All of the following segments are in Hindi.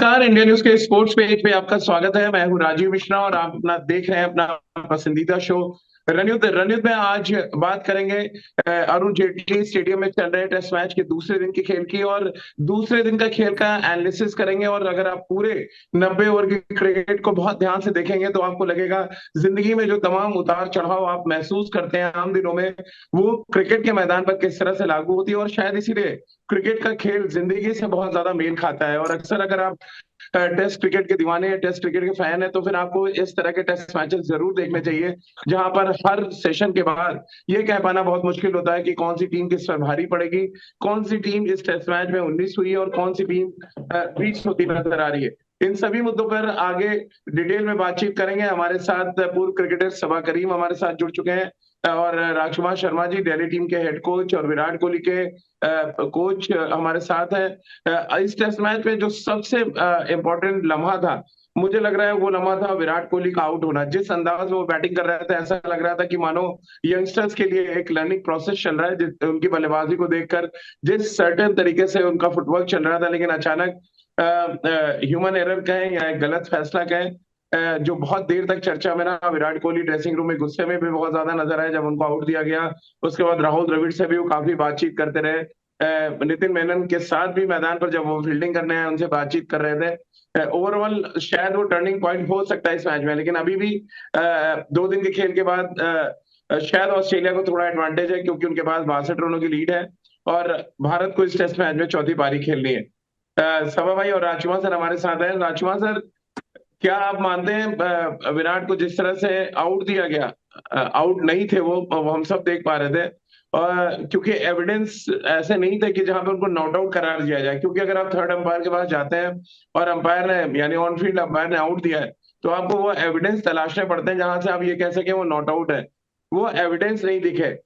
नमस्कार। इंडिया न्यूज के स्पोर्ट्स पेज पे आपका स्वागत है। मैं हूं राजीव मिश्रा और आप अपना देख रहे हैं अपना पसंदीदा शो रन युद्ध में। आज बात करेंगे अरुण जेटली स्टेडियम में चल रहे टेस्ट मैच के दूसरे दिन की खेल की, और दूसरे दिन का खेल का एनालिसिस करेंगे। और अगर आप पूरे 90 ओवर की क्रिकेट को बहुत ध्यान से देखेंगे तो आपको लगेगा जिंदगी में जो तमाम उतार चढ़ाव आप महसूस करते हैं आम दिनों में, वो क्रिकेट के मैदान पर किस तरह से लागू होती है। और शायद इसीलिए क्रिकेट का खेल जिंदगी से बहुत ज्यादा मेल खाता है। और अक्सर अगर आप टेस्ट क्रिकेट के दीवाने या टेस्ट क्रिकेट के फैन है तो फिर आपको इस तरह के टेस्ट मैचेस जरूर देखने चाहिए, जहां पर हर सेशन के बाद ये कह पाना बहुत मुश्किल होता है कि कौन सी टीम किस पर भारी पड़ेगी, कौन सी टीम इस टेस्ट मैच में 19 हुई है और कौन सी टीम 20 होती नजर आ रही है। इन सभी मुद्दों पर आगे डिटेल में बातचीत करेंगे। हमारे साथ पूर्व क्रिकेटर सबा करीम हमारे साथ जुड़ चुके हैं, और राजकुमार शर्मा जी दिल्ली टीम के हेड कोच और विराट कोहली के कोच हमारे साथ हैं। इस टेस्ट मैच में जो सबसे इंपॉर्टेंट लम्हा था, मुझे लग रहा है वो लम्हा था विराट कोहली का आउट होना। जिस अंदाज में वो बैटिंग कर रहे थे ऐसा लग रहा था कि मानो यंगस्टर्स के लिए एक लर्निंग प्रोसेस चल रहा है, उनकी बल्लेबाजी को देखकर जिस सर्टेन तरीके से उनका फुटवर्क चल रहा था। लेकिन अचानक ह्यूमन एरर कहें या एक गलत फैसला कहें, जो बहुत देर तक चर्चा में रहा। विराट कोहली ड्रेसिंग रूम में गुस्से में भी बहुत ज्यादा नजर आया जब उनको आउट दिया गया। उसके बाद राहुल द्रविड़ से भी वो काफी बातचीत करते रहे। नितिन मेनन के साथ भी मैदान पर जब वो फील्डिंग करने आए उनसे बातचीत कर रहे थे। ओवरऑल शायद वो टर्निंग पॉइंट हो सकता है इस मैच में, लेकिन अभी भी 2 दिन के खेल के बाद शायद ऑस्ट्रेलिया को थोड़ा एडवांटेज है, क्योंकि उनके पास 62 रनों की लीड है और भारत को इस टेस्ट मैच में चौथी पारी खेलनी है। सभा भाई और राजकुमार सर हमारे साथ हैं। राजकुमार सर, क्या आप मानते हैं विराट को जिस तरह से आउट दिया गया, आउट नहीं थे वो हम सब देख पा रहे थे, और क्योंकि एविडेंस ऐसे नहीं थे कि जहां पे उनको नॉट आउट करार दिया जाए। क्योंकि अगर आप थर्ड अंपायर के पास जाते हैं और अंपायर ने यानी ऑन फील्ड अंपायर ने आउट दिया है, तो आपको वो एविडेंस तलाशने पड़ते हैं जहां से आप ये कह सके वो नॉट आउट है। वो एविडेंस नहीं दिखे।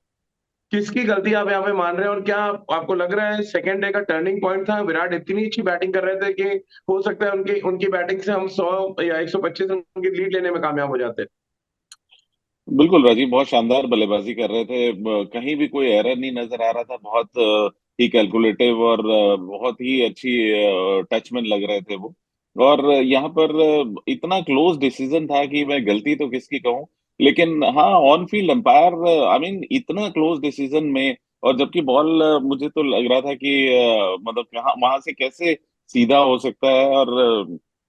किसकी गलती आप यहाँ पे मान रहे हैं, और क्या आपको लग रहा है सेकेंड डे का टर्निंग पॉइंट था? विराट इतनी अच्छी बैटिंग कर रहे थे कि हो सकता है उनकी उनकी बैटिंग से हम 100 या 125 रन की लीड लेने में कामयाब हो जाते। बिल्कुल राजीव, बहुत शानदार बल्लेबाजी कर रहे थे। कहीं भी कोई एरर नहीं नजर आ रहा था। बहुत ही कैलकुलेटिव और बहुत ही अच्छी टच में लग रहे थे वो। और यहाँ पर इतना क्लोज डिसीजन था कि मैं गलती तो किसकी कहूँ, लेकिन हाँ, on field umpire, I mean इतना क्लोज डिसीजन में। और जबकि बॉल मुझे तो लग रहा था कि मतलब कहाँ वहां से कैसे सीधा हो सकता है। और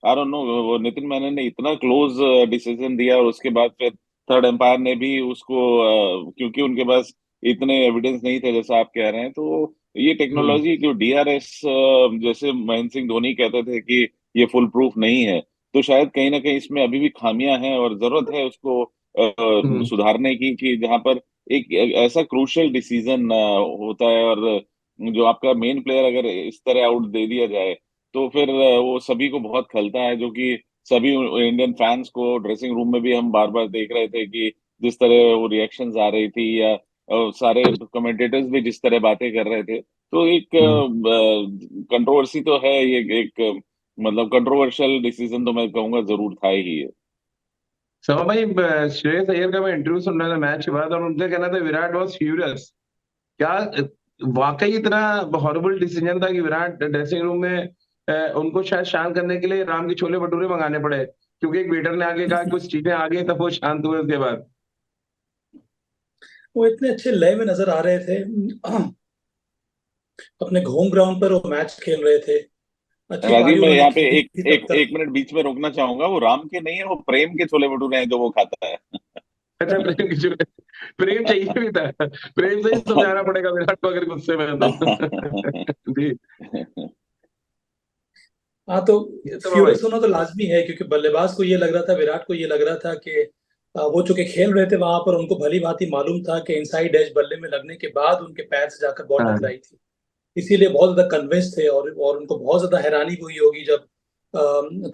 आई डोंट नो, वो नितिन मैनन ने इतना क्लोज डिसीजन दिया, और उसके बाद फिर थर्ड एम्पायर ने भी उसको क्योंकि उनके पास इतने एविडेंस नहीं थे जैसा आप कह रहे हैं, तो ये हम्म। टेक्नोलॉजी जो डीआरएस, जैसे महेंद्र सिंह धोनी कहते थे कि ये फुल प्रूफ नहीं है, तो शायद कहीं ना कहीं इसमें अभी भी खामियां हैं और जरूरत है उसको हम्म। सुधारने की। कि जहां पर एक ऐसा क्रूशियल डिसीजन होता है, और जो आपका मेन प्लेयर अगर इस तरह आउट दे दिया जाए, तो फिर वो सभी को बहुत खलता है। जो कि सभी इंडियन फैंस को ड्रेसिंग रूम में भी हम बार बार देख रहे थे कि जिस तरह वो रिएक्शंस आ रही थी, या सारे कमेंटेटर्स भी जिस तरह बातें कर रहे थे। तो एक हम्म। कंट्रोवर्सी तो है ये, एक मतलब कंट्रोवर्शियल डिसीजन तो मैं कहूंगा जरूर था ही है। समा भाई, श्रेयस अय्यर का मैं इंटरव्यू सुन रहा था मैच के बाद, और उनका कहना था विराट वॉज फ्यूरियस। क्या वाकई इतना हॉरिबल डिसीजन था कि विराट ड्रेसिंग रूम में उनको शायद शांत करने के लिए राम के छोले भटूरे मंगाने पड़े, क्योंकि एक वेटर ने आगे कहा कुछ चीजें आ गई तब वो शांत हुए उसके बाद। वो इतने अच्छे लय में नजर आ रहे थे। अपने होम ग्राउंड पर वो मैच खेल रहे थे। अच्छी पारी राजीव, मैं उन्होंने यहाँ पे खेली एक थी तब एक तक। एक मिनट बीच में रोकना चाहूंगा। वो राम के नहीं है, वो प्रेम के छोले भटूरे हैं जो वो खाता है। अच्छा, प्रेम की जरूरत, प्रेम चाहिए भी था। प्रेम से ही समझाना पड़ेगा विराट को अगर गुस्से में है तो। जी। हाँ, तो ये सब भाई। फ्यूरियस होना तो लाजमी है, क्योंकि बल्लेबाज को ये लग रहा था, विराट को ये लग रहा था कि वो चूंकि खेल रहे थे वहां पर, उनको भली भांति मालूम था कि इनसाइड एज बल्ले में लगने के बाद उनके पैर से जाकर बॉल हाँ। टकराई थी। इसीलिए बहुत ज्यादा कन्विंस थे, और उनको बहुत ज्यादा हैरानी हुई होगी जब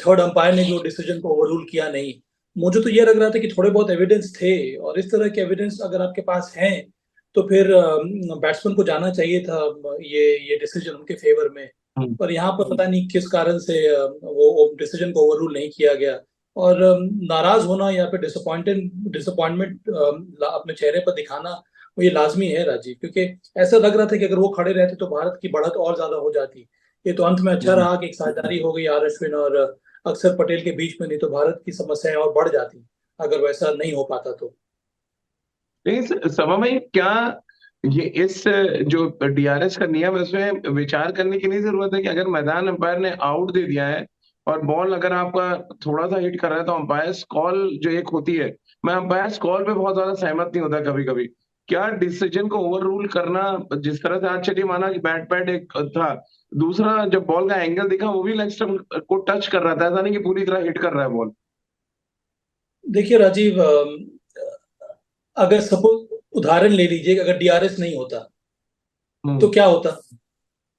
थर्ड अंपायर ने जो डिसीजन को ओवररूल किया नहीं। मुझे तो ये लग रहा था कि थोड़े बहुत एविडेंस थे, और इस तरह के एविडेंस अगर आपके पास हैं तो फिर बैट्समैन को जाना चाहिए था ये डिसीजन उनके फेवर में। हम्म। पर यहाँ पर पता नहीं किस कारण से वो डिसीजन को ओवररूल नहीं किया गया। और नाराज होना या फिर डिसअपॉइंटमेंट अपने चेहरे पर दिखाना, वो ये लाजमी है राजीव, क्योंकि ऐसा लग रहा था कि अगर वो खड़े रहते तो भारत की बढ़त और ज्यादा हो जाती। ये तो अंत में अच्छा रहा कि एक साझेदारी हो गई आर अश्विन और अक्षर पटेल के बीच में, नहीं तो भारत की समस्याएं और बढ़ जाती अगर वैसा नहीं हो पाता तो। नहीं सभा में क्या ये इस जो डीआरएस का नियम है उसमें विचार करने की नहीं जरूरत है कि अगर मैदान अंपायर ने आउट दे दिया है और बॉल अगर आपका थोड़ा सा हिट कर रहा है तो अंपायर्स कॉल जो एक होती है, मैं अंपायर्स कॉल पे बहुत ज्यादा सहमत नहीं होता कभी कभी। क्या डिसीजन को ओवर रूल करना, जिस तरह से आज चलिए माना कि बैट पैड एक था, दूसरा जब बॉल का एंगल दिखा वो भी लेग स्टंप को टच कर रहा था, ऐसा नहीं कि पूरी तरह हिट कर रहा है बॉल। देखिए राजीव, अगर सपोज उदाहरण ले लीजिए कि अगर डीआरएस नहीं होता तो क्या होता?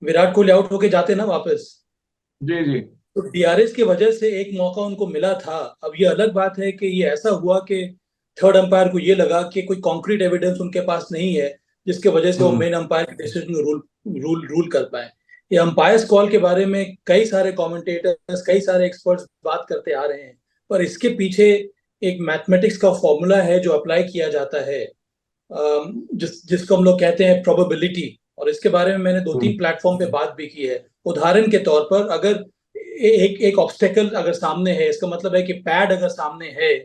विराट कोहली आउट होके जाते ना वापस। जी जी। तो डीआरएस की वजह से एक मौका उनको मिला था। अब ये अलग बात है कि ये ऐसा हुआ कि थर्ड अंपायर को ये लगा कि कोई कॉन्क्रीट एविडेंस उनके पास नहीं है जिसके वजह से वो मेन अंपायर के डिसीजन को रूल कर पाए। ये अंपायर्स कॉल के बारे में कई सारे कमेंटेटर्स, कई सारे एक्सपर्ट्स बात करते आ रहे हैं, पर इसके पीछे एक मैथमेटिक्स का फॉर्मूला है जो अप्लाई किया जाता है, जिसको हम लोग कहते हैं प्रोबेबिलिटी। और इसके बारे में मैंने 2-3 प्लेटफॉर्म पे बात भी की है। उदाहरण के तौर पर, अगर एक ऑब्स्टेकल अगर सामने है, इसका मतलब है कि पैड अगर सामने है,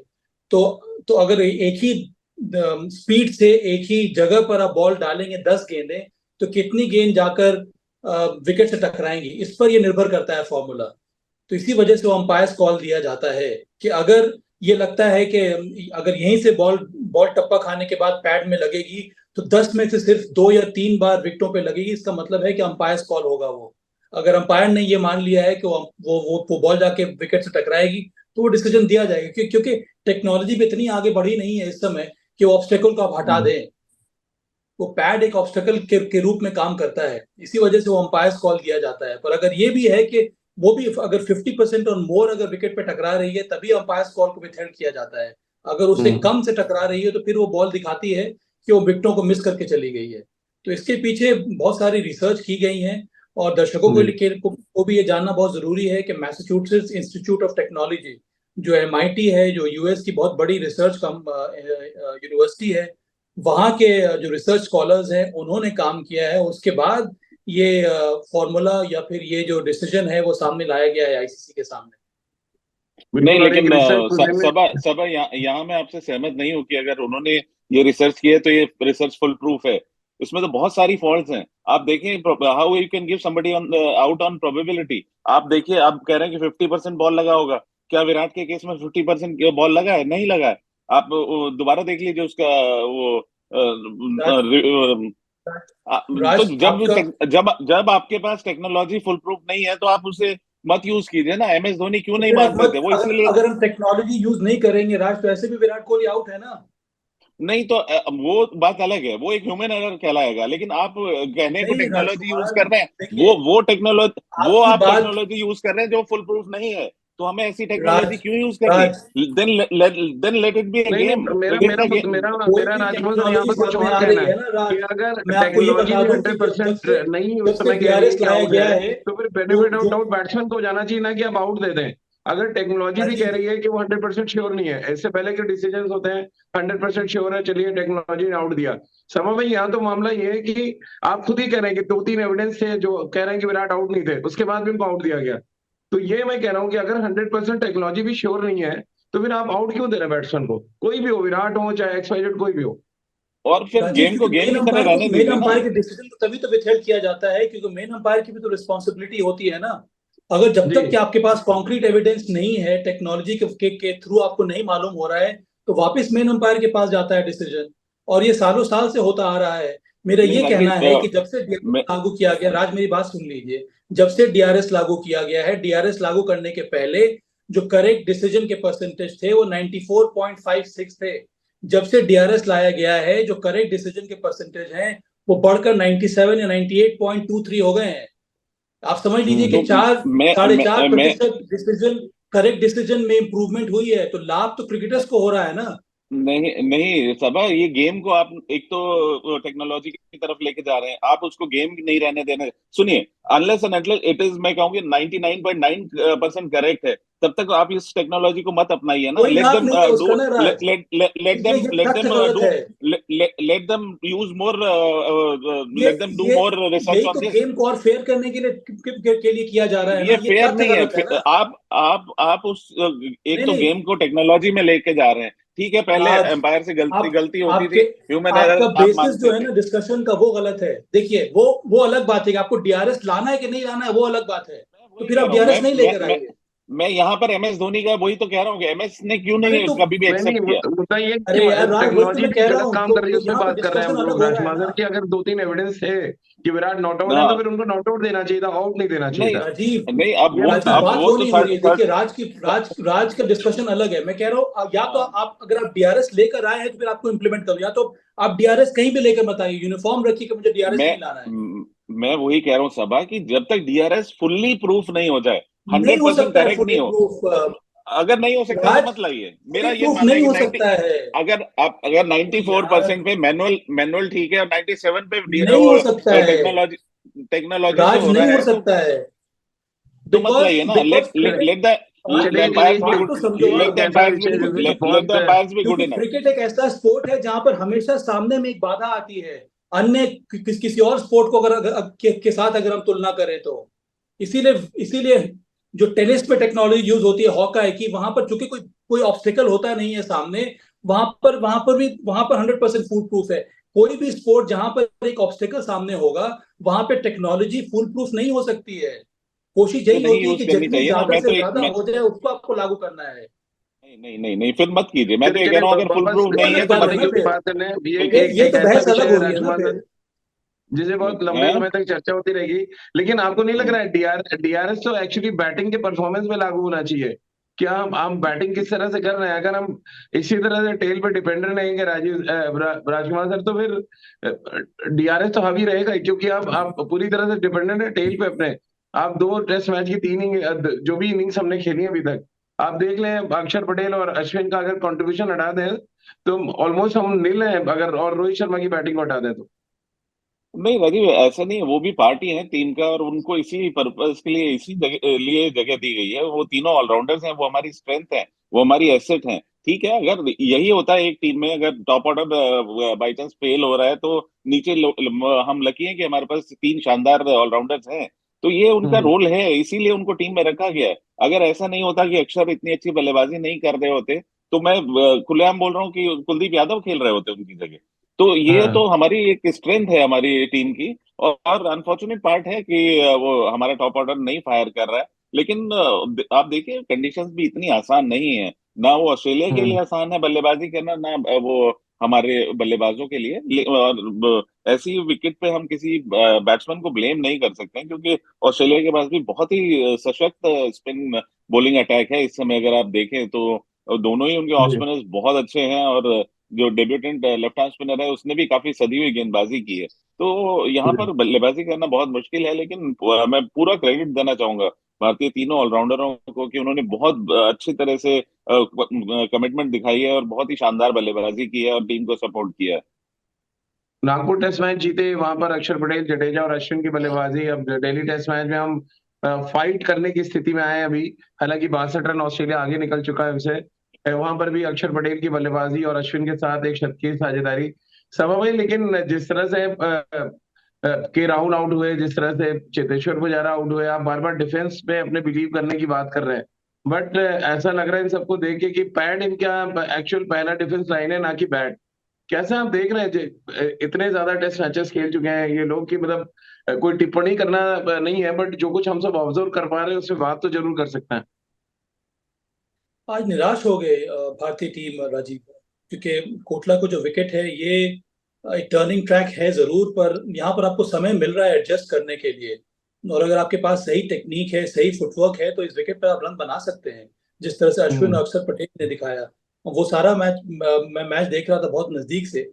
तो अगर एक ही स्पीड से एक ही जगह पर आप बॉल डालेंगे 10 गेंदें, तो कितनी गेंद जाकर विकेट से टकराएंगी, इस पर यह निर्भर करता है फॉर्मूला। तो इसी वजह से वो अंपायर्स कॉल दिया जाता है कि अगर ये लगता है कि अगर यहीं से बॉल बॉल टप्पा खाने के बाद पैड में लगेगी तो 10 में से सिर्फ 2 या 3 बार विकेटों पे लगेगी, इसका मतलब है कि अंपायर्स कॉल होगा वो। अगर अंपायर ने ये मान लिया है कि वो बॉल जाके विकेट से टकराएगी तो वो डिसीजन दिया जाएगा, क्योंकि टेक्नोलॉजी भी इतनी आगे बढ़ी नहीं है इस समय कि वो ऑब्स्टेकल को आप हटा दें। वो पैड एक ऑब्स्टेकल के रूप में काम करता है, इसी वजह से वो अंपायर्स कॉल दिया जाता है। पर अगर ये भी है कि वो भी अगर 50% और मोर अगर विकेट पे टकरा रही है तभी अंपायर्स कॉल को विथहेल्ड किया जाता है। अगर उससे कम से टकरा रही है तो फिर वो बॉल दिखाती है कि वो विकेटों को मिस करके चली गई है। तो इसके पीछे बहुत सारी रिसर्च की गई है और दर्शकों को भी ये जानना बहुत जरूरी है कि मैसाचुसेट्स इंस्टीट्यूट ऑफ टेक्नोलॉजी, जो एमआईटी है, जो यूएस की बहुत बड़ी रिसर्च यूनिवर्सिटी है, वहां के जो रिसर्च स्कॉलर्स हैं उन्होंने काम किया है। उसके बाद ये फॉर्मूला या फिर ये जो डिसीजन है वो सामने लाया गया है आईसीसी के सामने। नहीं, बिल्कुल। और एक लेकिन रिसर्च सभा सभा यहाँ मैं आपसे सहमत नहीं हूँ कि अगर उन्होंने ये रिसर्च की है तो ये रिसर्च फुल प्रूफ है। इसमें तो बहुत सारी फॉल्ट्स हैं। आप देखिए, how you can give somebody on out on probability. आप देखिए, आप कह रहे हैं कि 50% बॉल लगा होगा। क्या विराट के केस में 50% बॉल लगा है? नहीं लगा है। आप दोबारा देख लीजिए उसका वो तो राज आपका जब जब आपके पास टेक्नोलॉजी फुल प्रूफ नहीं है तो आप उसे मत यूज कीजिए ना। एमएस धोनी क्यों नहीं फिर आप मानते मत, थे? वो अगर इसीलिए अगर हम टेक्नोलॉजी यूज नहीं करेंगे राज, तो ऐसे भी विराट कोहली आउट है ना। नहीं तो वो बात अलग है, वो एक ह्यूमन एरर कहलाएगा। लेकिन आप कहने को नहीं टेक्नोलॉजी यूज राजकुमार, कर रहे हैं, देखिए वो आपकी आप बात। टेक्नोलॉजी यूज कर रहे हैं जो फुल प्रूफ नहीं है। तो हमें ऐसी टेक्नोलॉजी राज क्यों यूज करनी? राज then let it be a नहीं गेम। नहीं, मेरा क्रिकेट मेरा का गेम। मेरा कोई मेरा भी राजमोहन सर यहाँ टेक्नोलॉजी पे कुछ सामने और आ कहना रही है है ना कि राज, अगर मैं आपको ये टेक्नोलॉजी बता भी दूं कि जब 100% से नहीं जब उस से समय कह रही है डीआरएस कि लाया आउट गया है, है, तो फिर जो बेनिफिट ऑफ जो डाउट बैट्समैन को जाना चाहिए ना कि आप आउट दे दें। अगर टेक्नोलॉजी भी कह राजीव रही है कि वो 100% श्योर नहीं है, इससे पहले के डिसीजन होते हैं 100% श्योर है, चलिए टेक्नोलॉजी ने आउट दिया। समय में यहाँ तो मामला ये है कि आप खुद ही कह रहे हैं कि 2-3 एविडेंस थे जो कह रहे हैं कि विराट आउट नहीं थे, उसके बाद भी उनको आउट दिया गया। तो ये मैं कह रहा हूँ कि अगर 100% टेक्नोलॉजी भी श्योर नहीं है तो फिर आप आउट क्यों दे रहे हैं बैट्समैन को? कोई भी हो, विराट हो चाहे एक्स-वाई-जेड कोई भी हो। और फिर राजीव, गेम को क्योंकि गेम की तरह रहने मेन दीजिए ना। अंपायर के डिसीजन को तभी तो विथहेल्ड किया जाता है, क्योंकि मेन अंपायर की भी तो रिस्पॉन्सिबिलिटी होती है ना। अगर जब जी। तक कि आपके पास कॉन्क्रीट एविडेंस नहीं है, टेक्नोलॉजी के थ्रू आपको नहीं मालूम हो रहा है, तो वापस मेन अंपायर के पास जाता है डिसीजन। और ये सालों साल से होता आ रहा है। मेरा नहीं ये कहना राजीव, है कि जब से डीआरएस मैं लागू किया गया, राज मेरी बात सुन लीजिए, जब से डीआरएस लागू किया गया है, डीआरएस लागू करने के पहले जो करेक्ट डिसीजन के परसेंटेज थे वो 94.56 थे। जब से डीआरएस लाया गया है, जो करेक्ट डिसीजन के परसेंटेज हैं वो बढ़कर 97 या 98.23 हो गए हैं। आप समझ लीजिए कि तो चार साढ़े चार मैं प्रतिशत डिसीजन, करेक्ट डिसीजन में इंप्रूवमेंट हुई है। तो लाभ तो क्रिकेटर्स को हो रहा है ना। नहीं नहीं सबा, ये गेम को आप एक तो टेक्नोलॉजी की तरफ लेके जा रहे हैं, आप उसको गेम नहीं रहने देने। सुनिए, unless and until it is, मैं कहूंगी 99.9% करेक्ट है, तब तक आप इस टेक्नोलॉजी को मत अपनाइए ना। कोई लेट नाम देम नहीं है डू, उसका ना राज, लेट ये देम ये लेट तथ्य देम गलत डू, है। लेट देम यूज मोर, ये लेट देम डू ये मोर रिसर्च यही ऑन तो दिस। गेम को और फेयर करने के लिए के लिए किया जा रहा है ना, ये ये फेयर तथ्य नहीं है। गलत है ना। आप उस एक नहीं तो नहीं गेम को टेक्नोलॉजी में लेके जा रहे हैं, ठीक है, पहले राज, एम्पायर से गलती आप गलती होती आपके थी, ह्यूमन एरर आपका आप बेसिस जो मानते है थे। ना डिस्कशन का वो गलत है। देखिए वो अलग बात है कि आपको डीआरएस लाना है कि नहीं लाना है, वो अलग बात है। मैं तो वही फिर कह आप रहा हूँ, डीआरएस नहीं लेकर आइए। मैं यहाँ पर एमएस धोनी का वही तो कह रहा हूँ कि एमएस ने क्यों अरे नहीं तो कभी भी नहीं नहीं, एक्सेप्ट किया। मुद्दा ये है कि अरे यार राज, वही तो टेक्नोलॉजी मैं भी कह रहा गलत हूँ। काम कर रही है, तो उसमें यहाँ पर बात कर रहे हैं हम डिस्कशन लोग अलग हो रहा है राजमागर ना। की। अगर दो तीन एविडेंस है कि विराट नॉट आउट है तो ना, फिर उनको नॉट आउट देना चाहिए था, आउट नहीं देना चाहिए नहीं था। राजीव, नहीं, अब ये वो मुद्दा राजीव है। अब बात वो वो तो नहीं हो रही थर्ड है। थर्ड देखिए राज का डिस्कशन अलग है। मैं कह रहा हूँ या तो हाँ, आप अगर आप डीआरएस लेकर आए हैं तो फिर आपको इम्प्लीमेंट करो, या तो आप डीआरएस कहीं भी लेकर मत आइए, यूनिफॉर्म रखिए कि मुझे डीआरएस मैं नहीं लाना है। मैं वही कह रहा हूँ सबा कि जब तक डीआरएस फुल्ली प्रूफ नहीं हो जाए, नहीं हंड्रेड हो परसेंट सकता है करेक्ट फुली नहीं हो, प्रूफ अगर नहीं हो सकता तो राज, मत लाइए। फुली मेरा ये प्रूफ मानना है नहीं कि हो 90, सकता है। अगर आप अगर ओ 94% यार, पे मैनुअल मैनुअल ठीक है, और 97 पे नहीं हो सकता है टेक्नोलॉजी टेक्नोलॉजी से राज, हो नहीं रहा हो है, सकता है। तो मत बिकॉज लाइए ना। बिकॉज लेट लेट द चलिए ये एम्पायर्स बी बात गुड, तो समझो ये आप। एक लेट द ऐसा एम्पायर्स विषय है जिसमें क्योंकि लेट बहुत द एम्पायर्स बी गुड क्योंकि इनफ। क्रिकेट एक ऐसा स्पोर्ट है जहां पर हमेशा सामने में एक बाधा आती है, अन्य किसी और स्पोर्ट को के साथ अगर हम तुलना करें तो। इसीलिए जो टेनिस पे टेक्नोलॉजी यूज होती है हॉकाई की, वहां पर चूंकि कोई कोई ऑब्स्टेकल होता नहीं है सामने, वहां पर 100% फूल प्रूफ है। कोई भी स्पोर्ट जहां पर एक ऑब्स्टेकल सामने होगा, वहां पे टेक्नोलॉजी फुल प्रूफ नहीं हो सकती है। कोशिश तो यही नहीं होती है यूज कि करनी जितनी चाहिए ना। ज्यादा मैं से तो ज्यादा मैं हो जाए उसको आपको लागू करना है। नहीं नहीं नहीं नहीं, फिर मत कीजिए। मैं तो चलिए ये कह चलिए रहा हूँ अगर फुल वापस प्रूफ वो नहीं है अलग तो बात मत है ना टेक्नोलॉजी की फिर। कीजिए। बात करने हैं। ये बिल्कुल। एक ये एक तो ऐसा बहस विषय अलग है हो रही है ना राजकुमार, फिर। जिसे बहुत लंबे हैं? समय तक चर्चा होती रहेगी। लेकिन आपको नहीं लग रहा है डीआरएस तो एक्चुअली बैटिंग के परफॉर्मेंस में लागू होना चाहिए? क्या हम बैटिंग किस तरह से कर रहे हैं, अगर हम इसी तरह से टेल पे डिपेंडेंट रहेंगे राजकुमार सर, तो फिर डीआरएस तो हावी रहेगा ही, क्योंकि आप पूरी तरह से डिपेंडेंट है टेल पे अपने। आप दो टेस्ट मैच की तीन जो भी इनिंग्स हमने खेली है अभी तक, आप देख लें अक्षर पटेल और अश्विन का अगर कंट्रीब्यूशन हटा दें तो ऑलमोस्ट हम नील हैं, अगर और रोहित शर्मा की बैटिंग को हटा दें तो। नहीं राजीव, ऐसा नहीं है, वो भी पार्टी है टीम का, और उनको इसी पर्पस के लिए, इसी लिए जगह दी गई है। वो तीनों ऑलराउंडर्स हैं, वो हमारी स्ट्रेंथ है, वो हमारी एसेट है। ठीक है, अगर यही होता है एक टीम में, अगर top order by chance fail हो रहा है तो नीचे हम लकी हैं कि हमारे पास तीन शानदार ऑलराउंडर्स हैं। तो ये उनका हम्म। रोल है, इसीलिए उनको टीम में रखा गया है। अगर ऐसा नहीं होता कि अक्षर इतनी अच्छी बल्लेबाजी नहीं कर रहे होते, तो मैं खुलेआम बोल रहा हूँ कि कुलदीप यादव खेल रहे होते उनकी जगह। तो ये तो हाँ। हमारी एक स्ट्रेंथ है हमारी टीम की। और अनफॉर्चुनेट पार्ट है कि वो हमारा टॉप ऑर्डर नहीं फायर कर रहा है। लेकिन आप देखिए, कंडीशंस भी इतनी आसान नहीं है ना। वो ऑस्ट्रेलिया के लिए हम्म। आसान है बल्लेबाजी करना, ना वो हमारे बल्लेबाजों के लिए। और ऐसी विकेट पे हम किसी बैट्समैन को ब्लेम नहीं कर सकते हैं, क्योंकि ऑस्ट्रेलिया के पास भी बहुत ही सशक्त स्पिन बॉलिंग अटैक है इस समय। अगर आप देखें तो दोनों ही उनके ऑफ जी। स्पिनर्स बहुत अच्छे हैं, और जो डेब्यूटेंट लेफ्ट आर्म स्पिनर है उसने भी काफी सदी हुई गेंदबाजी की है। तो यहाँ जी। पर बल्लेबाजी करना बहुत मुश्किल है, लेकिन मैं पूरा क्रेडिट देना चाहूंगा भारतीय तीनों ऑलराउंडरों को कि उन्होंने बहुत अच्छी तरह से कमिटमेंट दिखाई है, और बहुत ही शानदार बल्लेबाजी की है, और टीम को सपोर्ट किया है। नागपुर टेस्ट मैच जीते, वहां पर अक्षर पटेल, जडेजा और अश्विन की बल्लेबाजी। अब दिल्ली टेस्ट मैच में हम फाइट करने की स्थिति में आए हैं अभी। हालांकि 62 रन ऑस्ट्रेलिया आगे निकल चुका है हमसे। वहां पर भी अक्षर पटेल की बल्लेबाजी और अश्विन के साथ एक शतकीय की साझेदारी संभव है। लेकिन जिस तरह से के राहुल आउट हुए, जिस तरह से चेतेश्वर पुजारा आउट हुए, आप बार बार डिफेंस पे अपने बिलीव करने की बात कर रहे हैं। बट ऐसा लग रहा है इन सबको देख के कि पैड इनका एक्चुअल पहला डिफेंस लाइन है, ना कि बैट। कैसे आप देख रहे हैं इतने ज्यादा टेस्ट मैचेस खेल चुके हैं ये लोग, कि मतलब कोई टिप्पणी करना नहीं है, बट जो कुछ हम सब ऑब्जर्व कर पा रहे हैं उससे बात तो जरूर कर सकते हैं। आज निराश हो गए भारतीय टीम राजीव, क्योंकि कोटला को जो विकेट है ये एक टर्निंग ट्रैक है जरूर, पर यहाँ पर आपको समय मिल रहा है एडजस्ट करने के लिए। और अगर आपके पास सही टेक्निक है, सही फुटवर्क है, तो इस विकेट पर आप रन बना सकते हैं, जिस तरह से अश्विन हम्म। और अक्षर पटेल ने दिखाया। वो सारा मैच मैं मैच देख रहा था बहुत नजदीक से।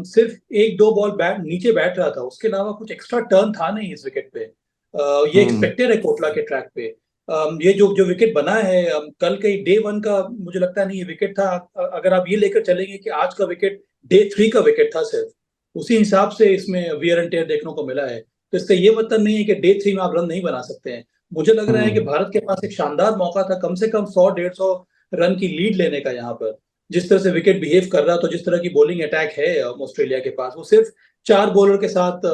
सिर्फ एक दो बॉल बैट नीचे बैठ रहा था, उसके अलावा कुछ एक्स्ट्रा टर्न था नहीं इस विकेट पे। ये हम्म। एक्सपेक्टेड है कोटला के ट्रैक पे। ये जो जो विकेट बना है कल के डे 1 का मुझे लगता नहीं ये विकेट था। अगर आप ये लेकर चलेंगे कि आज का विकेट डे 3 का विकेट था सिर्फ, उसी हिसाब से इसमें वियर एंड टेयर देखने को मिला है। तो इसका ये मतलब नहीं है कि डे 3 में आप रन नहीं बना सकते हैं। मुझे लग रहा है कि भारत के पास एक शानदार मौका था कम से कम 100-150 रन की लीड लेने का यहाँ पर। जिस तरह से विकेट बिहेव कर रहा, तो जिस तरह की बॉलिंग अटैक है ऑस्ट्रेलिया के पास, वो सिर्फ 4 बॉलर के साथ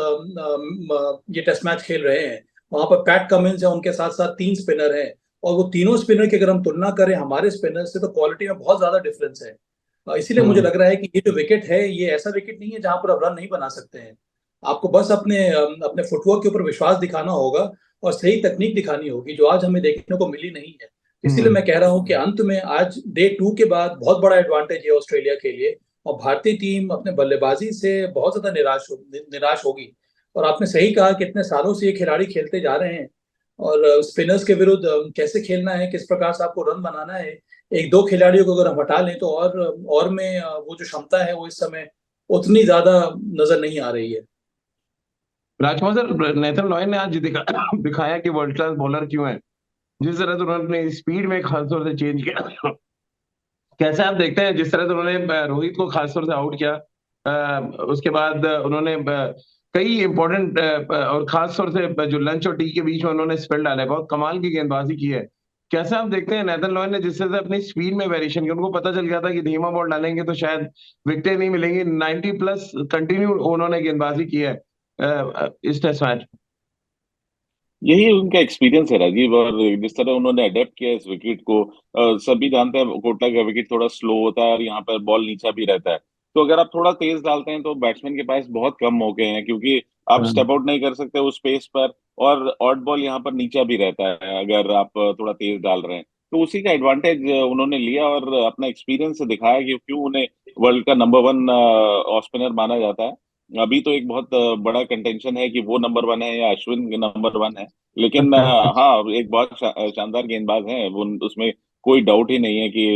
ये टेस्ट मैच खेल रहे हैं। वहां पर पैट कमिंस है, उनके साथ साथ 3 स्पिनर हैं, और वो तीनों स्पिनर की अगर हम तुलना करें हमारे स्पिनर से, तो क्वालिटी में बहुत ज्यादा डिफरेंस है। इसीलिए मुझे लग रहा है कि ये जो विकेट है ये ऐसा विकेट नहीं है जहां पर आप रन नहीं बना सकते हैं। आपको बस अपने फुटवर्क के ऊपर विश्वास दिखाना होगा और सही तकनीक दिखानी होगी, जो आज हमें देखने को मिली नहीं है। इसीलिए मैं कह रहा हूं कि अंत में आज डे 2 के बाद बहुत बड़ा एडवांटेज है ऑस्ट्रेलिया के लिए, और भारतीय टीम अपने बल्लेबाजी से बहुत ज्यादा निराश होगी। और आपने सही कहा कि इतने सालों से ये खिलाड़ी खेलते जा रहे हैं, और स्पिनर्स के विरुद्ध कैसे खेलना है, किस प्रकार से आपको रन बनाना है, एक दो खिलाड़ियों को अगर हम हटा लें तो और में वो जो क्षमता है वो इस समय उतनी ज्यादा नजर नहीं आ रही है। राजकुमार सर, नेथन लॉयन ने आज दिखाया कि वर्ल्ड क्लास बॉलर क्यों है। जिस तरह से उन्होंने स्पीड में खासतौर से चेंज किया, कैसे आप देखते हैं जिस तरह से उन्होंने रोहित को खासतौर से आउट किया, उसके बाद उन्होंने कई इंपॉर्टेंट और खास तौर से जो लंच और टी के बीच में उन्होंने स्पेल डाला है, बहुत कमाल की गेंदबाजी की है। कैसे आप देखते हैं नेथन लॉयन ने जिस तरह से अपनी स्पीड में वेरिएशन की, उनको पता चल गया था कि धीमा बॉल डालेंगे तो शायद विकेटें नहीं मिलेंगी, 90 प्लस कंटिन्यू उन्होंने गेंदबाजी की है इस टेस्ट मैच। यही उनका एक्सपीरियंस है राजीव, और जिस तरह उन्होंने अडेप्ट किया इस विकेट को। सभी जानते हैं कोटला का विकेट थोड़ा स्लो होता है और यहाँ पर बॉल नीचा भी रहता है। तो अगर आप थोड़ा तेज डालते हैं तो बैट्समैन के पास बहुत कम मौके हैं, क्योंकि आप हाँ। स्टेप आउट नहीं कर सकते उस पेस पर, और ऑड बॉल यहाँ पर नीचा भी रहता है अगर आप थोड़ा तेज डाल रहे हैं। तो उसी का एडवांटेज उन्होंने लिया और अपना एक्सपीरियंस से दिखाया कि क्यों उन्हें वर्ल्ड का नंबर 1 ऑफ स्पिनर माना जाता है। अभी तो एक बहुत बड़ा कंटेंशन है कि वो नंबर 1 है या अश्विन नंबर 1 है। लेकिन हाँ, एक बहुत शानदार गेंदबाज है वो, उसमें कोई डाउट ही नहीं है कि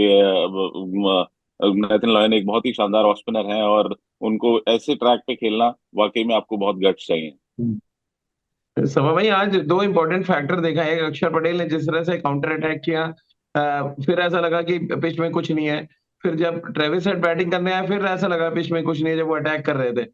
नेथन लॉयन एक बहुत ही शानदार ऑफ स्पिनर है, और उनको ऐसे ट्रैक पे खेलना वाकई में आपको बहुत गट्स चाहिए। सभा भाई, आज दो इंपॉर्टेंट फैक्टर देखा। एक, अक्षर पटेल ने जिस तरह से काउंटर अटैक किया, फिर ऐसा लगा कि पिच में कुछ नहीं है। फिर जब ट्रेविस हेड बैटिंग करने आया, फिर ऐसा लगा पिच में कुछ नहीं है जब वो अटैक कर रहे थे।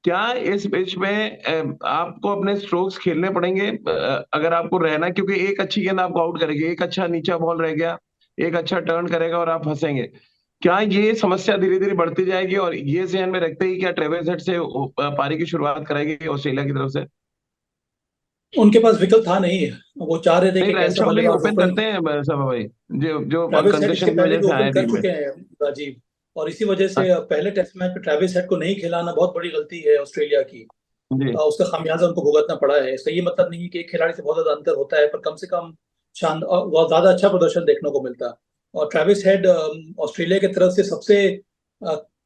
क्या इस पिच में आपको अपने स्ट्रोक्स खेलने पड़ेंगे अगर आपको रहना, क्योंकि एक अच्छी गेंद आपको आउट करेगी, एक अच्छा नीचा बॉल रह गया, एक अच्छा टर्न करेगा और आप फंसेंगे। क्या ये समस्या धीरे धीरे बढ़ती जाएगी, और ये ध्यान में रखते ही क्या ट्रेविस हेड से पारी की शुरुआत कराएगी ऑस्ट्रेलिया की तरफ से? उनके पास विकल्प था नहीं है, वो चाह रहे थे नहीं, कि एक ऐसा रैनचॉ भी बल्लेबाज ओपन ओपन। करते हैं सब भाई, जो जो ट्रेविस हेड इसके कंसेशन की पहले वजह भी से ओपन आए कर टीम में। चुके हैं राजीव, और इसी वजह से पहले टेस्ट मैच में ट्रेविस हेड को नहीं खिलाना बहुत बड़ी गलती है ऑस्ट्रेलिया की। जी। उसका खामियाजा उनको भुगतना पड़ा है। इसका ये मतलब नहीं कि एक खिलाड़ी से बहुत ज्यादा अंतर होता है, पर कम से कम बहुत ज्यादा अच्छा प्रदर्शन देखने को मिलता। और ट्रेविस हेड ऑस्ट्रेलिया की तरफ से सबसे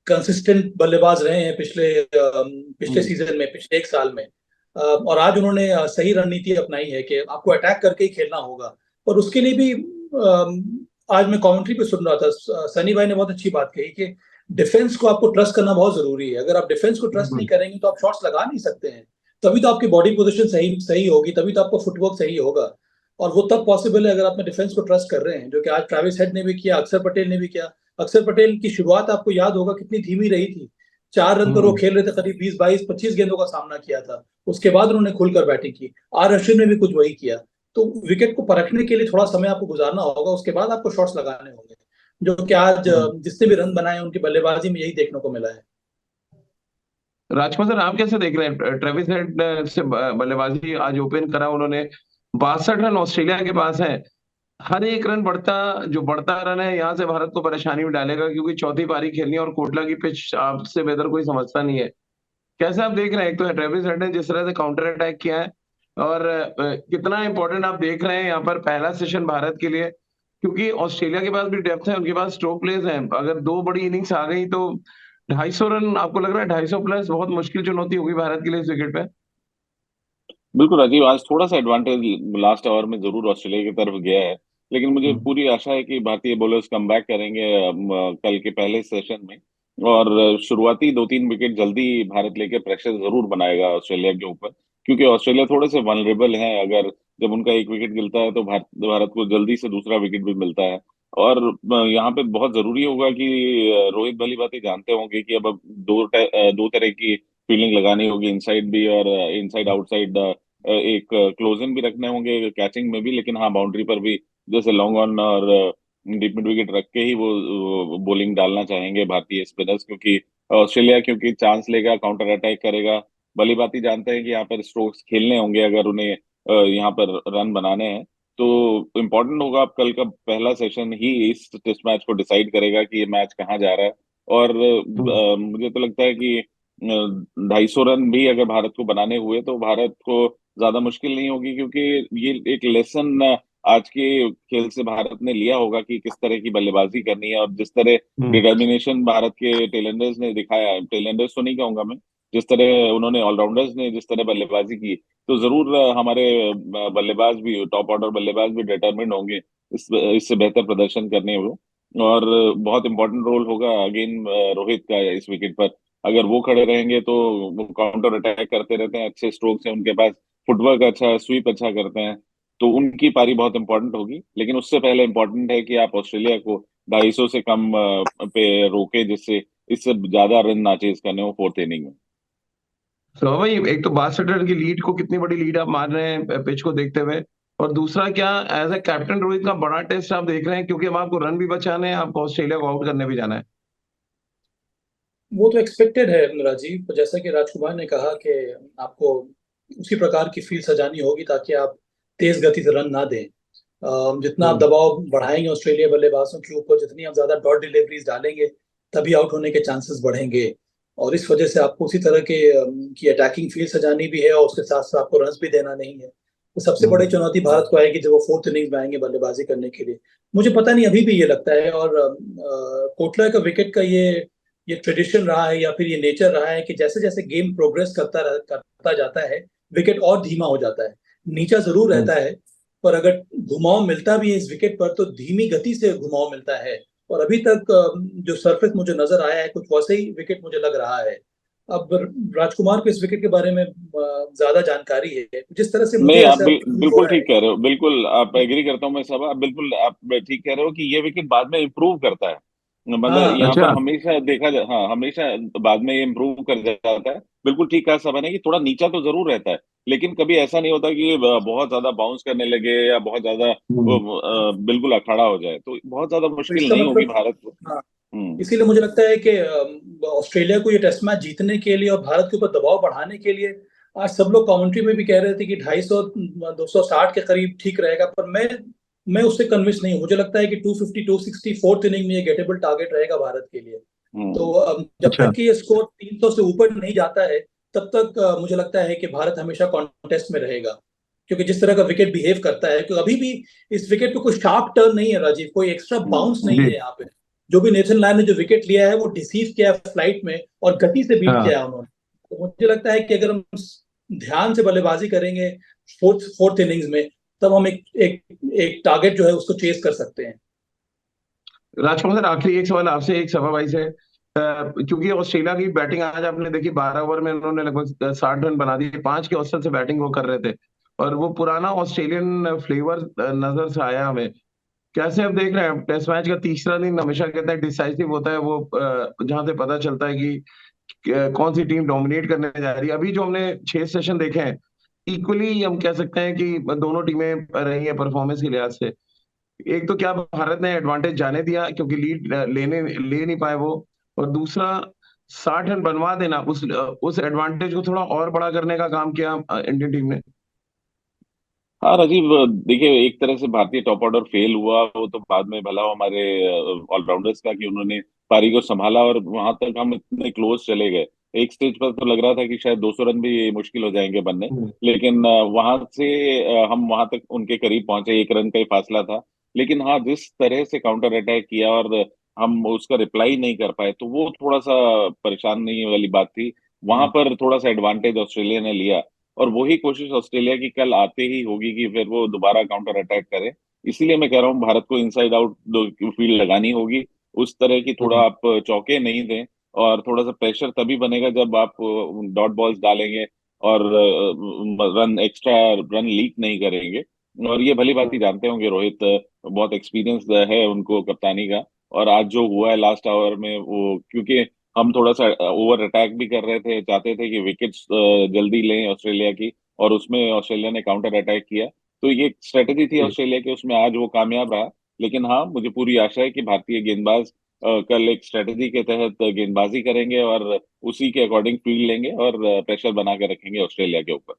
कंसिस्टेंट बल्लेबाज रहे हैं पिछले सीजन में, पिछले एक साल में। और आज उन्होंने सही रणनीति अपनाई है कि आपको अटैक करके ही खेलना होगा। और उसके लिए भी आज मैं कमेंट्री पे सुन रहा था, सनी भाई ने बहुत अच्छी बात कही कि डिफेंस को आपको ट्रस्ट करना बहुत जरूरी है। अगर आप डिफेंस को ट्रस्ट नहीं करेंगे तो आप शॉट्स लगा नहीं सकते हैं। तभी तो आपकी बॉडी पोजीशन सही सही होगी, तभी तो आपका फुटवर्क सही होगा। और वो तब पॉसिबल है अगर आप डिफेंस को ट्रस्ट कर रहे हैं, जो कि आज ट्रेविस हेड ने भी किया, अक्षर पटेल ने भी किया। अक्षर पटेल की शुरुआत आपको याद होगा कितनी धीमी रही थी। 4 रन पर वो खेल रहे थे, करीब 20-22-25 गेंदों का सामना किया था। उसके बाद उन्होंने खुलकर बैटिंग की। आर अश्विन ने भी कुछ वही किया। तो विकेट को परखने के लिए थोड़ा समय आपको गुजारना होगा, उसके बाद आपको शॉट्स लगाने होंगे, जो कि आज जितने भी रन बनाए उनकी बल्लेबाजी में यही देखने को मिला है। राजकुमार सर, आप कैसे देख रहे हैं ट्रेविस हेड से बल्लेबाजी आज ओपन करा उन्होंने? 62 रन ऑस्ट्रेलिया के पास है। हर एक रन बढ़ता, जो बढ़ता रन है यहाँ से भारत को परेशानी में डालेगा, क्योंकि चौथी पारी खेलनी है और कोटला की पिच आपसे बेहतर कोई समझता नहीं है। कैसे आप देख रहे हैं? एक तो ट्रेविस हेड ने जिस तरह से काउंटर अटैक किया है, और कितना इंपॉर्टेंट आप देख रहे हैं यहाँ पर पहला सेशन भारत के लिए, क्योंकि ऑस्ट्रेलिया के पास भी डेप्थ है, उनके पास स्ट्रोक प्लेयर्स हैं। अगर दो बड़ी इनिंग्स आ गई तो 250 रन, आपको लग रहा है 250 प्लस बहुत मुश्किल चुनौती होगी भारत के लिए इस विकेट पे? बिल्कुल राजीव, आज थोड़ा सा एडवांटेज लास्ट ओवर में जरूर ऑस्ट्रेलिया की तरफ गया है, लेकिन मुझे हम्म। पूरी आशा है कि भारतीय बॉलर्स कम बैक करेंगे कल के पहले सेशन में। और शुरुआती 2-3 विकेट जल्दी भारत लेके प्रेशर जरूर बनाएगा ऑस्ट्रेलिया के ऊपर, क्योंकि ऑस्ट्रेलिया थोड़े से वनरेबल है। अगर जब उनका एक विकेट गिरता है तो भारत को जल्दी से दूसरा विकेट भी मिलता है। और यहाँ पे बहुत जरूरी होगा कि रोहित भलीभांति जानते होंगे कि अब दो तरह की फील्डिंग लगानी होगी, इनसाइड भी और इनसाइड आउटसाइड। एक क्लोजन भी रखने होंगे कैचिंग में भी, लेकिन हाँ बाउंड्री पर भी जैसे लॉन्ग ऑन और डीप मिड विकेट रख के ही वो बॉलिंग डालना चाहेंगे भारतीय स्पिनर्स, क्योंकि ऑस्ट्रेलिया क्योंकि चांस लेगा, काउंटर अटैक करेगा। भली भांति जानते हैं कि यहाँ पर स्ट्रोक्स खेलने होंगे अगर उन्हें यहाँ पर रन बनाने हैं। तो इम्पोर्टेंट होगा, अब कल का पहला सेशन ही इस टेस्ट मैच को डिसाइड करेगा कि ये मैच कहाँ जा रहा है। और मुझे तो लगता है कि 250 रन भी अगर भारत को बनाने हुए तो भारत को ज्यादा मुश्किल नहीं होगी, क्योंकि ये एक लेसन आज के खेल से भारत ने लिया होगा कि किस तरह की बल्लेबाजी करनी है। और जिस तरह डिटर्मिनेशन भारत के टेलेंडर्स ने दिखाया है, टेलेंडर्स तो नहीं कहूंगा मैं, जिस तरह उन्होंने ऑलराउंडर्स ने जिस तरह बल्लेबाजी की, तो जरूर हमारे बल्लेबाज भी, टॉप ऑर्डर बल्लेबाज भी डिटर्मिन्ड होंगे इससे बेहतर प्रदर्शन करने में। और बहुत इंपॉर्टेंट रोल होगा अगेन रोहित का इस विकेट पर। अगर वो खड़े रहेंगे तो वो काउंटर अटैक करते रहते हैं, अच्छे स्ट्रोक्स हैं उनके पास, फुटवर्क अच्छा है, स्वीप अच्छा करते हैं, तो उनकी पारी बहुत इंपॉर्टेंट होगी। लेकिन उससे पहले इंपॉर्टेंट है कि आप ऑस्ट्रेलिया को 250 से कम पे रोके, जिससे इससे ज्यादा रन ना चेज करने हो फोर्थ इनिंग में। तो भाई, एक तो 62 रन की लीड को, कितनी बड़ी लीड आप मान रहे हैं पिच को देखते हुए? और दूसरा, क्या एज ए कैप्टन रोहित का बड़ा टेस्ट आप देख रहे हैं, क्योंकि अब आपको रन भी बचाने हैं, आपको ऑस्ट्रेलिया को आउट करने भी जाना है? वो तो एक्सपेक्टेड है राजीव, जैसा कि राजकुमार ने कहा कि आपको उसी प्रकार की फील्ड सजानी होगी ताकि आप तेज गति से रन ना दें। जितना आप हम्म। दबाव बढ़ाएंगे ऑस्ट्रेलिया बल्लेबाजों के ऊपर, जितनी आप ज्यादा डॉट डिलीवरीज डालेंगे, तभी आउट होने के चांसेस बढ़ेंगे। और इस वजह से आपको उसी तरह के की अटैकिंग फील्ड सजानी भी है, और उसके साथ साथ आपको रन्स भी देना नहीं है। तो सबसे बड़ी हम्म। चुनौती भारत को आएगी जब वो फोर्थ इनिंग्स में आएंगे बल्लेबाजी करने के लिए। मुझे पता नहीं, अभी भी ये लगता है, और कोटला का विकेट का ये ट्रेडिशन रहा है या फिर ये नेचर रहा है कि जैसे जैसे गेम प्रोग्रेस करता जाता है, विकेट और धीमा हो जाता है। नीचा जरूर हम्म। रहता है, पर अगर घुमाव मिलता भी है इस विकेट पर तो धीमी गति से घुमाव मिलता है। और अभी तक जो सरफेस मुझे नजर आया है, कुछ वैसे ही विकेट मुझे लग रहा है। अब राजकुमार को इस विकेट के बारे में ज्यादा जानकारी है, जिस तरह से मुझे नहीं, आप ऐसा फील हो बिल्कुल रहा ठीक है। कह रहे हो, बिल्कुल आप एग्री करता हूँ मैं सब, आप बिल्कुल आप ठीक कह रहे हो कि ये विकेट बाद में इम्प्रूव करता है। मतलब हाँ, यहाँ पर अच्छा। हमेशा देखा जा, हाँ हमेशा बाद में ये इम्प्रूव कर जाता है। बिल्कुल ठीक कहा सब ने कि थोड़ा नीचा तो जरूर रहता है, लेकिन कभी ऐसा नहीं होता कि ये बहुत ज्यादा बाउंस करने लगे या बहुत ज्यादा हम्म। बिल्कुल अखाड़ा हो जाए, तो बहुत ज्यादा तो मुश्किल इसका नहीं होगी मतलब, भारत को। हाँ, हम्म। इसीलिए मुझे लगता है कि ऑस्ट्रेलिया को ये टेस्ट मैच जीतने के लिए और भारत के ऊपर दबाव बढ़ाने के लिए, आज सब लोग कमेंट्री में भी कह रहे थे कि 250 260 के करीब ठीक रहेगा, पर मैं उससे कन्विंस नहीं हूं। मुझे लगता है कि 250 260 फोर्थ इनिंग में ये गेटेबल टारगेट रहेगा भारत के लिए। तो हम्म। जब अच्छा। तक कि ये स्कोर 300 से ऊपर नहीं जाता है, तब तक मुझे लगता है कि भारत हमेशा कॉन्टेस्ट में रहेगा। क्योंकि जिस तरह का विकेट बिहेव करता है, क्योंकि अभी भी इस विकेट पे कोई शार्प टर्न नहीं है राजीव, कोई एक्स्ट्रा बाउंस नहीं जी। है यहाँ पे। जो भी नेथन लायन ने जो विकेट लिया है वो डिसीव किया है फ्लाइट में, और गति से बीट हाँ। किया है उन्होंने। तो मुझे लगता है कि अगर हम ध्यान से बल्लेबाजी करेंगे फोर्थ फोर्थ इनिंग्स में, तब हम एक टारगेट जो है उसको चेस कर सकते हैं। राजकुमार सर, आखिरी एक सवाल आपसे, एक सभा भाई से। क्योंकि ऑस्ट्रेलिया की बैटिंग आज आपने देखी, 12 ओवर में उन्होंने लगभग 60 रन बना दिए, 5 के औसत से बैटिंग वो कर रहे थे। और वो पुराना ऑस्ट्रेलियन फ्लेवर नजर से आया हमें। कैसे आप देख रहे हैं टेस्ट मैच का तीसरा दिन? हमेशा कहते हैं डिसाइसिव होता है वो, जहां से पता चलता है कि कौन सी टीम डोमिनेट करने जा रही है। अभी जो हमने 6 सेशन देखे हैं, इक्वली हम कह सकते हैं कि दोनों टीमें रही हैं परफॉर्मेंस के लिहाज से। एक तो, क्या भारत ने एडवांटेज जाने दिया क्योंकि लीड ले नहीं पाए वो? और दूसरा, 60 रन बनवा देना, उस एडवांटेज को थोड़ा और बड़ा करने का काम किया इंडियन टीम ने। हाँ राजीव, देखिए एक तरह से भारतीय टॉप ऑर्डर फेल हुआ, वो तो बाद में भला हो हमारे ऑलराउंडर्स का कि उन्होंने पारी को संभाला और वहां तक हम इतने क्लोज चले गए। एक स्टेज पर तो लग रहा था कि शायद 200 रन भी मुश्किल हो जाएंगे बनने, हम्म। लेकिन वहां से हम वहां तक उनके करीब पहुंचे, 1 रन का ही फासला था। लेकिन हाँ, जिस तरह से काउंटर अटैक किया और हम उसका रिप्लाई नहीं कर पाए, तो वो थोड़ा सा परेशानी वाली बात थी। वहां पर थोड़ा सा एडवांटेज ऑस्ट्रेलिया ने लिया, और वही कोशिश ऑस्ट्रेलिया की कल आते ही होगी कि फिर वो दोबारा काउंटर अटैक करे। इसीलिए मैं कह रहा हूँ भारत को इनसाइड आउट फील्ड लगानी होगी, उस तरह की थोड़ा हम्म। आप चौके नहीं दें। और थोड़ा सा प्रेशर तभी बनेगा जब आप डॉट बॉल्स डालेंगे, और रन एक्स्ट्रा रन लीक नहीं करेंगे। और ये भली बात ही जानते होंगे, रोहित बहुत एक्सपीरियंस है उनको कप्तानी का। और आज जो हुआ है लास्ट आवर में, वो क्योंकि हम थोड़ा सा ओवर अटैक भी कर रहे थे, चाहते थे कि विकेट्स जल्दी लें ऑस्ट्रेलिया की, और उसमें ऑस्ट्रेलिया ने काउंटर अटैक किया। तो ये स्ट्रेटेजी थी ऑस्ट्रेलिया की, उसमें आज वो कामयाब रहा। लेकिन हाँ, मुझे पूरी आशा है कि भारतीय गेंदबाज कल एक स्ट्रेटेजी के तहत गेंदबाजी करेंगे और उसी के अकॉर्डिंग फील्ड लेंगे और प्रेशर बना के रखेंगे ऑस्ट्रेलिया के ऊपर।